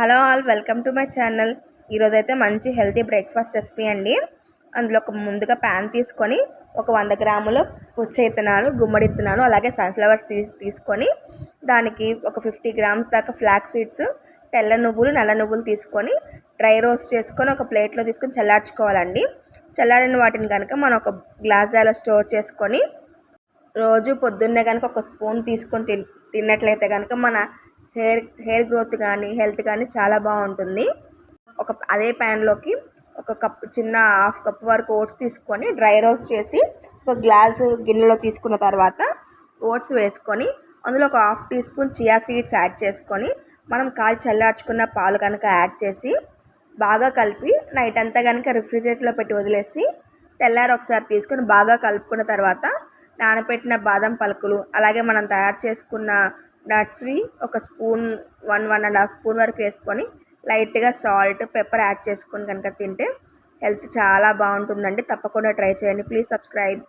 Hello all, welcome to my channel. ఈరోజైతే మంచి healthy breakfast recipe అండి. అందులో ముందుగా ప్యాన్ తీసుకొని ఒక 100 గ్రాముల పుచ్చ ఇత్తనాలు, గుమ్మడి ఇత్తనాలు, అలాగే సన్ఫ్లవర్స్ తీసుకొని దానికి ఒక 50 గ్రామ్స్ దాకా ఫ్లాక్ సీడ్స్, తెల్ల నువ్వులు, నల్ల నువ్వులు తీసుకొని డ్రై రోస్ట్ చేసుకొని ఒక ప్లేట్లో తీసుకొని చల్లార్చుకోవాలండి. చల్లారిన వాటిని కనుక మనం ఒక గ్లాస్ జార్లో స్టోర్ చేసుకొని రోజు పొద్దున్నే కనుక ఒక స్పూన్ తీసుకొని తిన్నట్లయితే కనుక మన హెయిర్ గ్రోత్ కానీ హెల్త్ కానీ చాలా బాగుంటుంది. అదే ప్యాన్లోకి ఒక కప్ చిన్న హాఫ్ కప్ వరకు ఓట్స్ తీసుకొని డ్రై రోస్ట్ చేసి ఒక గ్లాసు గిన్నెలో తీసుకున్న తర్వాత ఓట్స్ వేసుకొని అందులో ఒక half teaspoon chia seeds add చేసుకొని మనం కాచి చల్లార్చుకున్న పాలు కనుక యాడ్ చేసి బాగా కలిపి నైట్ అంతా కనుక రిఫ్రిజిరేటర్లో పెట్టి వదిలేసి తెల్లారి ఒకసారి తీసుకొని బాగా కలుపుకున్న తర్వాత నానబెట్టిన బాదం పలుకులు, అలాగే మనం తయారు చేసుకున్న నట్స్వి ఒక స్పూన్ 1.5 స్పూన్ వరకు వేసుకొని లైట్గా సాల్ట్, పెప్పర్ యాడ్ చేసుకొని కనుక తింటే హెల్త్ చాలా బాగుంటుందండి. తప్పకుండా ట్రై చేయండి. Please subscribe.